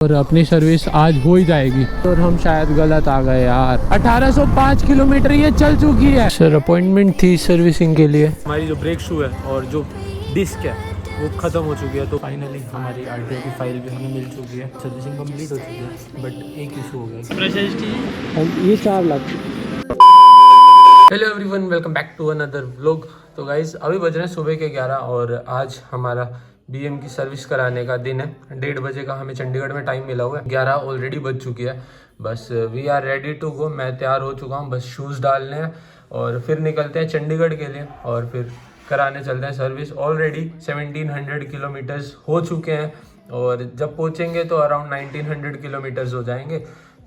और अपनी सर्विस आज हो ही जाएगी। और हम शायद गलत आ गए यार। 1805 किलोमीटर ये चल चुकी है। सर अपॉइंटमेंट थी सर्विसिंग के लिए। हमारी जो ब्रेक शू है और जो डिस्क है वो ख़त्म हो चुकी है, तो फाइनली हमारी आरटीओ की फाइल भी हमें मिल चुकी है। सर्विसिंग कंप्लीट हो चुकी है, बट एक इशू हो गया। ये 4 lakh. Hello everyone, welcome back to another vlog. तो गाइज़ अभी बज रहे हैं सुबह के 11 और आज हमारा बीएम की सर्विस कराने का दिन है। 1:30 बजे का हमें चंडीगढ़ में टाइम मिला हुआ है। 11 ऑलरेडी बज चुकी है। बस we are ready to go. मैं तैयार हो चुका हूँ, बस शूज़ डालने हैं और फिर निकलते हैं चंडीगढ़ के लिए और फिर कराने चलते हैं सर्विस। ऑलरेडी 1700 किलोमीटर्स हो चुके हैं और जब पहुँचेंगे तो अराउंड 1900 किलोमीटर्स हो जाएंगे।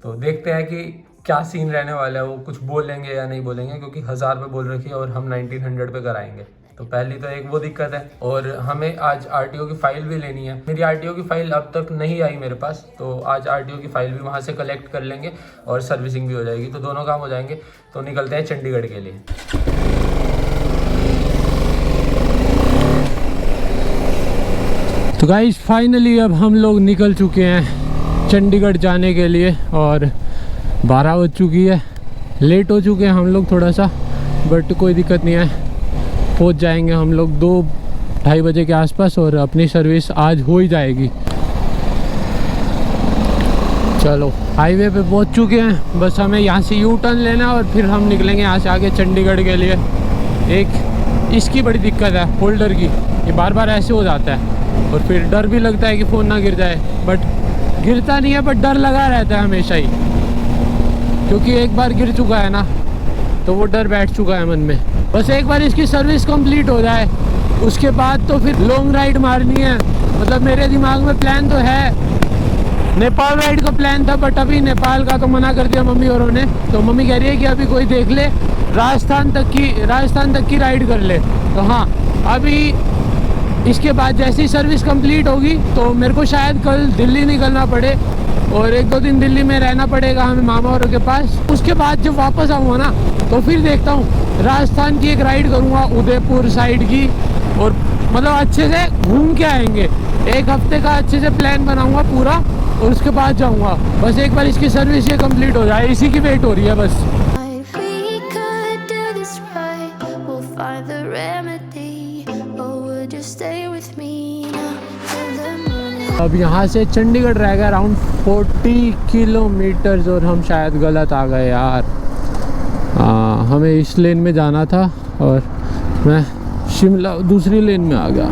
तो देखते हैं कि क्या सीन रहने वाला है, वो कुछ बोलेंगे या नहीं बोलेंगे, क्योंकि 1000 पे बोल रखी है और हम 1900 पे कराएंगे। तो पहली तो एक वो दिक्कत है। और हमें आज आरटीओ की फ़ाइल भी लेनी है। मेरी आरटीओ की फ़ाइल अब तक नहीं आई मेरे पास, तो आज आरटीओ की फ़ाइल भी वहाँ से कलेक्ट कर लेंगे और सर्विसिंग भी हो जाएगी, तो दोनों काम हो जाएंगे। तो निकलते हैं चंडीगढ़ के लिए। तो गाइस फाइनली अब हम लोग निकल चुके हैं चंडीगढ़ जाने के लिए और 12 बज चुकी है। लेट हो चुके हैं हम लोग थोड़ा सा, बट कोई दिक्कत नहीं है। पहुंच जाएंगे हम लोग 2-2:30 बजे के आसपास और अपनी सर्विस आज हो ही जाएगी। चलो हाईवे पे पहुंच चुके हैं। बस हमें यहाँ से यू टर्न लेना है और फिर हम निकलेंगे यहाँ से आगे चंडीगढ़ के लिए। एक इसकी बड़ी दिक्कत है होल्डर की, ये बार बार ऐसे हो जाता है और फिर डर भी लगता है कि फ़ोन ना गिर जाए, बट गिरता नहीं है, बट डर लगा रहता है हमेशा ही, क्योंकि एक बार गिर चुका है ना तो वो डर बैठ चुका है मन में। बस एक बार इसकी सर्विस कंप्लीट हो जाए उसके बाद तो फिर लॉन्ग राइड मारनी है। मतलब मेरे दिमाग में प्लान तो है, नेपाल राइड का प्लान था, बट अभी नेपाल का तो मना कर दिया मम्मी औरों ने। तो मम्मी कह रही है कि अभी कोई देख ले, राजस्थान तक की राइड कर ले। तो हाँ, अभी इसके बाद जैसी ही सर्विस कंप्लीट होगी तो मेरे को शायद कल दिल्ली निकलना पड़े और 1-2 दिन दिल्ली में रहना पड़ेगा हमें मामा औरों के पास। उसके बाद जब वापस आऊँगा ना तो फिर देखता हूँ, राजस्थान की एक राइड करूँगा, उदयपुर साइड की, और मतलब अच्छे से घूम के आएंगे। 1 हफ्ते का अच्छे से प्लान बनाऊँगा पूरा और उसके बाद जाऊँगा। बस एक बार इसकी सर्विस ये कंप्लीट हो जाए, इसी की वेट हो रही है बस। अब यहाँ से चंडीगढ़ रह गया अराउंड 40 किलोमीटर्स और हम शायद गलत आ गए यार। हमें इस लेन में जाना था और मैं शिमला दूसरी लेन में आ गया।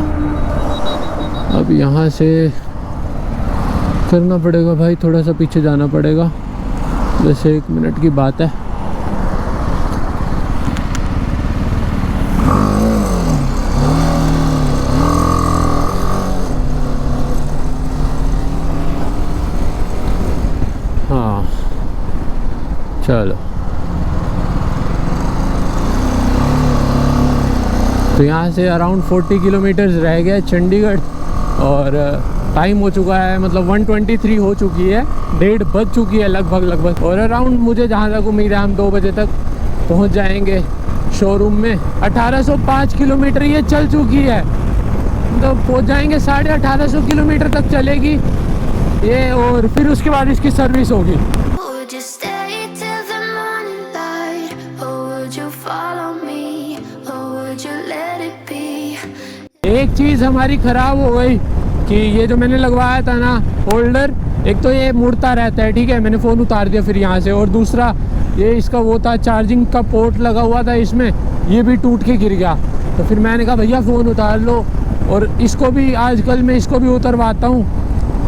अब यहाँ से करना पड़ेगा भाई, थोड़ा सा पीछे जाना पड़ेगा, बस 1 मिनट की बात है। हाँ चलो, तो यहाँ से अराउंड 40 किलोमीटर्स रह गए चंडीगढ़ और टाइम हो चुका है, मतलब 1:23 हो चुकी है, 1:30 बज चुकी है लगभग। और अराउंड मुझे जहाँ तक उम्मीद है हम 2 बजे तक पहुँच जाएंगे शोरूम में। 1805 किलोमीटर ये चल चुकी है, मतलब पहुँच जाएंगे 1850 किलोमीटर तक चलेगी ये, और फिर उसके बाद इसकी सर्विस होगी। एक चीज़ हमारी ख़राब हो गई कि ये जो मैंने लगवाया था ना होल्डर, एक तो ये मुड़ता रहता है, ठीक है, मैंने फ़ोन उतार दिया फिर यहाँ से, और दूसरा ये इसका वो था चार्जिंग का पोर्ट लगा हुआ था इसमें, ये भी टूट के गिर गया। तो फिर मैंने कहा भैया फ़ोन उतार लो और इसको भी आजकल मैं इसको भी उतरवाता हूँ,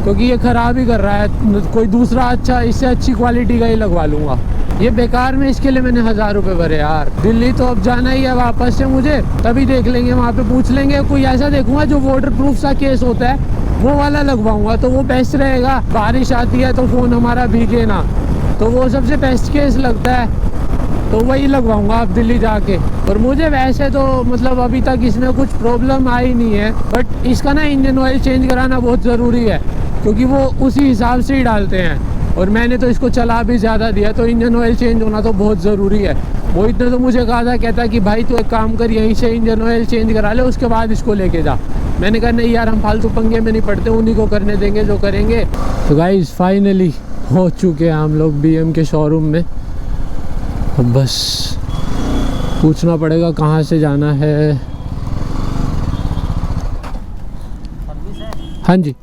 क्योंकि ये ख़राब ही कर रहा है। कोई दूसरा अच्छा, इससे अच्छी क्वालिटी का ही लगवा लूँगा। ये बेकार में इसके लिए मैंने 1000 रुपये भरे यार। दिल्ली तो अब जाना ही है वापस से मुझे, तभी देख लेंगे, वहाँ पे पूछ लेंगे। कोई ऐसा देखूंगा जो वाटर प्रूफ सा केस होता है वो वाला लगवाऊंगा, तो वो बेस्ट रहेगा। बारिश आती है तो फ़ोन हमारा भीगे ना, तो वो सबसे बेस्ट केस लगता है, तो वही लगवाऊंगा अब दिल्ली जाके। और मुझे वैसे तो मतलब अभी तक इसमें कुछ प्रॉब्लम आई नहीं है, बट इसका ना इंजन ऑयल चेंज कराना बहुत ज़रूरी है, क्योंकि वो उसी हिसाब से ही डालते हैं। और मैंने तो इसको चला भी ज़्यादा दिया, तो इंजन ऑयल चेंज होना तो बहुत ज़रूरी है। वो इतने तो मुझे कहा था, कहता कि भाई तू एक काम कर, यहीं से इंजन ऑयल चेंज करा ले, उसके बाद इसको लेके जा। मैंने कहा नहीं यार, हम फालतू पंगे में नहीं पड़ते, उन्हीं को करने देंगे जो करेंगे। तो गाइस फाइनली हो चुके हैं हम लोग BM के शोरूम में। अब बस पूछना पड़ेगा कहाँ से जाना है। हाँ जी,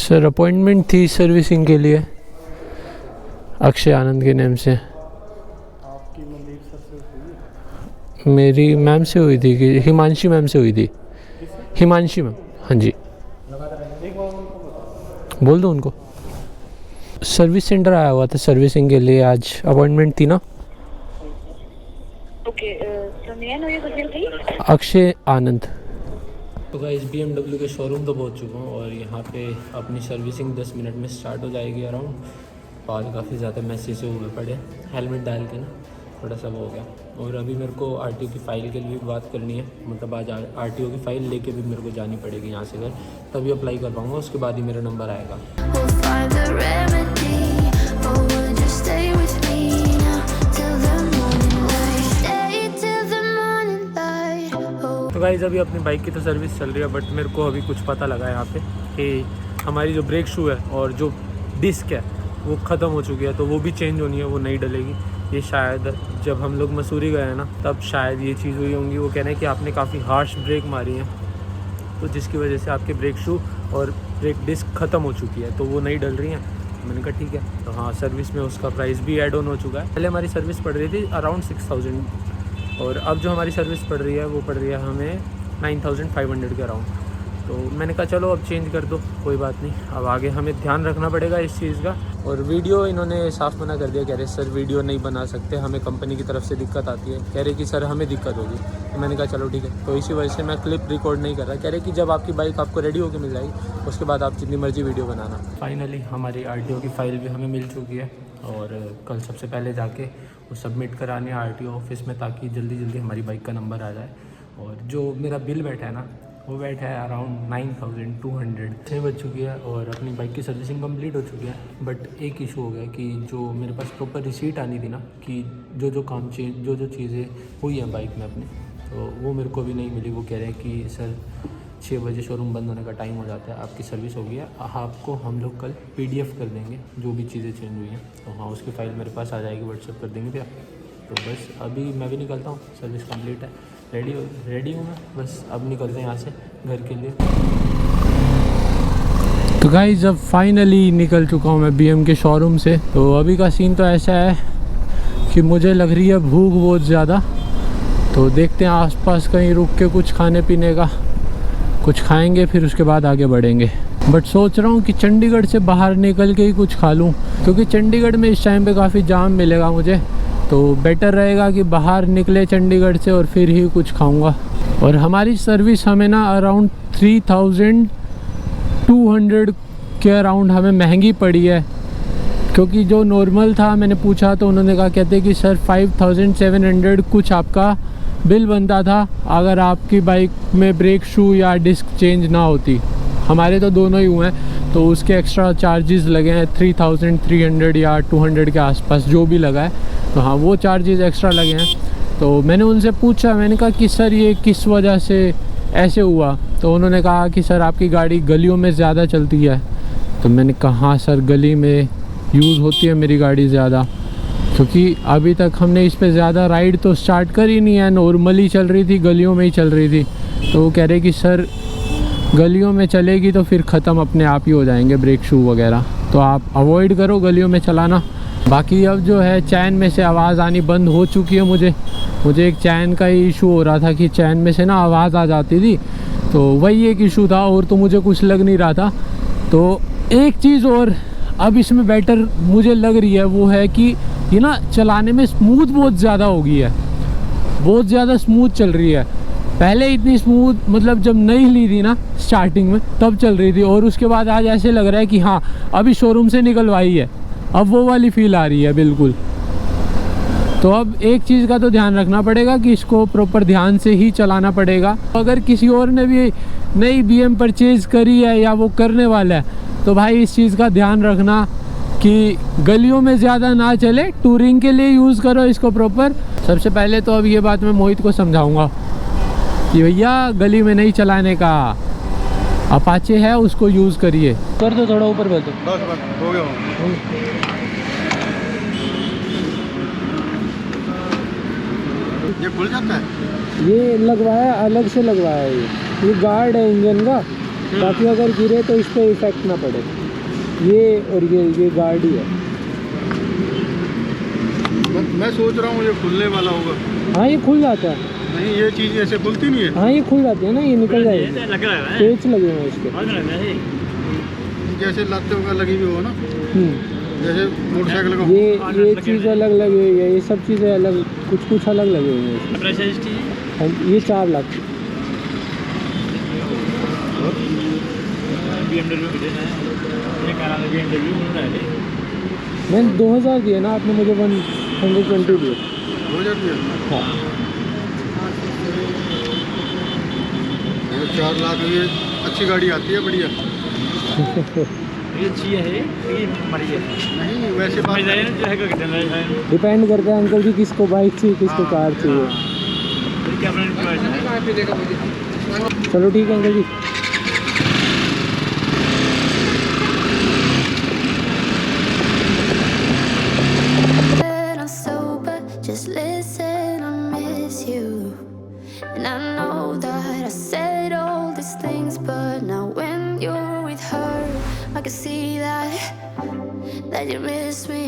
सर अपॉइंटमेंट थी सर्विसिंग के लिए अक्षय आनंद के नेम से। आपकी मनदीप सर से हुई? मेरी मैम से हुई थी कि हिमांशी मैम से हुई थी। हिमांशी मैम, हाँ जी। एक बार उनको बता। बोल दो उनको। सर्विस सेंटर आया हुआ था सर्विसिंग के लिए, आज अपॉइंटमेंट थी ना। Okay, so may I know your good name, please? Akshay Anand. तो गाइस BMW के शोरूम तो पहुंच चुका हूँ और यहाँ पे अपनी सर्विसिंग 10 मिनट में स्टार्ट हो जाएगी अराउंड। बाल काफ़ी ज़्यादा मैसी से हुए पड़े, हेलमेट डाल के ना थोड़ा सा वो हो गया। और अभी मेरे को RTO की फ़ाइल के लिए बात करनी है, मतलब आज RTO की फ़ाइल लेके भी मेरे को जानी पड़ेगी यहाँ से घर, तभी अप्लाई कर पाऊँगा, उसके बाद ही मेरा नंबर आएगा। We'll find the remedy, or would you stay with me now till the morning light? Stay till the morning light. Oh. तो गाइस अभी अपनी बाइक की तो सर्विस चल रही है, बट मेरे को अभी कुछ पता लगा यहाँ पे कि हमारी जो ब्रेक शू है और जो डिस्क है वो ख़त्म हो चुकी है, तो वो भी चेंज होनी है, वो नहीं डलेगी। ये शायद जब हम लोग मसूरी गए हैं ना, तब शायद ये चीज़ हुई होंगी। वो कह रहे हैं कि आपने काफ़ी हार्श ब्रेक मारी है, तो जिसकी वजह से आपके ब्रेक शू और ब्रेक डिस्क ख़त्म हो चुकी है, तो वो नहीं डल रही हैं। मैंने कहा ठीक है। तो हाँ, सर्विस में उसका प्राइस भी ऐड ऑन हो चुका है। पहले हमारी सर्विस पड़ रही थी अराउंड 6000 और अब जो हमारी सर्विस पड़ रही है वो पड़ रही है हमें 9500 के अराउंड। तो मैंने कहा चलो अब चेंज कर दो, कोई बात नहीं, अब आगे हमें ध्यान रखना पड़ेगा इस चीज़ का। और वीडियो इन्होंने साफ मना कर दिया, कह रहे सर वीडियो नहीं बना सकते, हमें कंपनी की तरफ से दिक्कत आती है। कह रहे कि सर हमें दिक्कत होगी। तो मैंने कहा चलो ठीक है। तो इसी वजह से मैं क्लिप रिकॉर्ड नहीं कर रहा। कह रहे कि जब आपकी बाइक आपको रेडी होकर मिल जाएगी उसके बाद आप जितनी मर्जी वीडियो बनाना। फाइनली हमारी RTO की फ़ाइल भी हमें मिल चुकी है और कल सबसे पहले जाके वो सबमिट कराने RTO ऑफिस में, ताकि जल्दी जल्दी हमारी बाइक का नंबर आ जाए। और जो मेरा बिल बैठा है ना, वो बैठा है अराउंड 9200। 6 बज चुकी है और अपनी बाइक की सर्विसिंग कंप्लीट हो चुकी है। बट एक इशू हो गया कि जो मेरे पास प्रॉपर रिसीट आनी थी ना, कि जो काम जो चीज़ें हुई हैं बाइक में अपने, तो वो मेरे को भी नहीं मिली। वो कह रहे हैं कि सर 6 बजे शोरूम बंद होने का टाइम हो जाता है, आपकी सर्विस हो गई है, आपको हम लोग कल PDF कर देंगे जो भी चीज़ें चेंज हुई हैं। तो हाँ, उसकी फ़ाइल मेरे पास आ जाएगी, व्हाट्सएप कर देंगे भैया। तो बस अभी मैं भी निकलता हूँ, सर्विस कंप्लीट है, रेडी हूँ मैं, बस अब निकलते हैं यहाँ से घर के लिए। तो गाइस जब फाइनली निकल चुका हूँ मैं BM के शोरूम से, तो अभी का सीन तो ऐसा है कि मुझे लग रही है भूख बहुत ज़्यादा। तो देखते हैं आसपास कहीं रुक के कुछ खाने पीने का कुछ खाएंगे, फिर उसके बाद आगे बढ़ेंगे। बट सोच रहा हूँ कि चंडीगढ़ से बाहर निकल के ही कुछ खा लूँ, क्योंकि चंडीगढ़ में इस टाइम पे काफ़ी जाम मिलेगा मुझे। तो बेटर रहेगा कि बाहर निकले चंडीगढ़ से और फिर ही कुछ खाऊंगा। और हमारी सर्विस हमें ना अराउंड 3200 के अराउंड हमें महंगी पड़ी है, क्योंकि जो नॉर्मल था मैंने पूछा तो उन्होंने कहा, कहते कि सर 5700 कुछ आपका बिल बनता था अगर आपकी बाइक में ब्रेक शू या डिस्क चेंज ना होती। हमारे तो दोनों ही हुए हैं, तो उसके एक्स्ट्रा चार्जेस लगे हैं 3300 या 200 के आसपास जो भी लगा है। तो हाँ, वो चार्जेस एक्स्ट्रा लगे हैं। तो मैंने उनसे पूछा, मैंने कहा कि सर ये किस वजह से ऐसे हुआ। तो उन्होंने कहा कि सर आपकी गाड़ी गलियों में ज़्यादा चलती है। तो मैंने कहा हाँ सर, गली में यूज़ होती है मेरी गाड़ी ज़्यादा, क्योंकि अभी तक हमने इस पे ज़्यादा राइड तो स्टार्ट कर ही नहीं है, नॉर्मली चल रही थी, गलियों में ही चल रही थी। तो वो कह रहे कि सर गलियों में चलेगी तो फिर ख़त्म अपने आप ही हो जाएंगे ब्रेक शू वगैरह, तो आप अवॉइड करो गलियों में चलाना। बाकी अब जो है चैन में से आवाज़ आनी बंद हो चुकी है। मुझे एक चैन का ही इशू हो रहा था कि चैन में से ना आवाज़ आ जाती थी, तो वही एक इशू था, और तो मुझे कुछ लग नहीं रहा था। तो एक चीज़ और अब इसमें बेटर मुझे लग रही है, वो है कि ये ना चलाने में स्मूथ बहुत ज़्यादा हो गई है, बहुत ज़्यादा स्मूथ चल रही है। पहले इतनी स्मूथ मतलब जब नहीं ली थी ना स्टार्टिंग में तब चल रही थी, और उसके बाद आज ऐसे लग रहा है कि हाँ अभी शोरूम से निकलवाई है, अब वो वाली फील आ रही है बिल्कुल। तो अब एक चीज़ का तो ध्यान रखना पड़ेगा कि इसको प्रॉपर ध्यान से ही चलाना पड़ेगा। अगर किसी और ने भी नई BM परचेज़ करी है या वो करने वाला है तो भाई इस चीज़ का ध्यान रखना कि गलियों में ज़्यादा ना चले, टूरिंग के लिए यूज़ करो इसको प्रॉपर। सबसे पहले तो अब ये बात मैं मोहित को समझाऊंगा कि भैया गली में नहीं चलाने का, अपाचे है उसको यूज़ करिए। कर दो थोड़ा ऊपर कर दो। बस हो गया। ये खुल जाता है? ये लगवाया, अलग से लगवाया है ये गार्ड है इंजन का, ताकि अगर गिरे तो इस पर इफेक्ट ना पड़े। ये और ये गार्ड ही है। मैं सोच रहा हूँ ये खुलने वाला होगा। हाँ ये खुल जाता है। नहीं ये चीज़ ऐसे खुलती नहीं है। हाँ ये खुल जाती है ना, ये निकल जाएगी। पेच लगे हुए हैं इसके। जैसे लाते होगा लगी हुई हो ना, जैसे मोटरसाइकिल का। ये चीज़ अलग लगी हुई है, ये सब चीज़ें अलग, कुछ अलग लगी हुई हैं। ये 4 लाख। मैंने 2000 दिए ना, आपने मुझे 120 दिए। 2000 दिया? हाँ 4 लाख। ये अच्छी गाड़ी आती है, बढ़िया। ये अच्छी है, ये मरी है। नहीं वैसे बात डिपेंड करता है अंकल जी, किसको बाइक चाहिए किसको कार चाहिए। चलो ठीक है uncle ji. When I'm sober, just listen, I miss you. And I know that I said all these things, but now when you're with her, I can see that you miss me.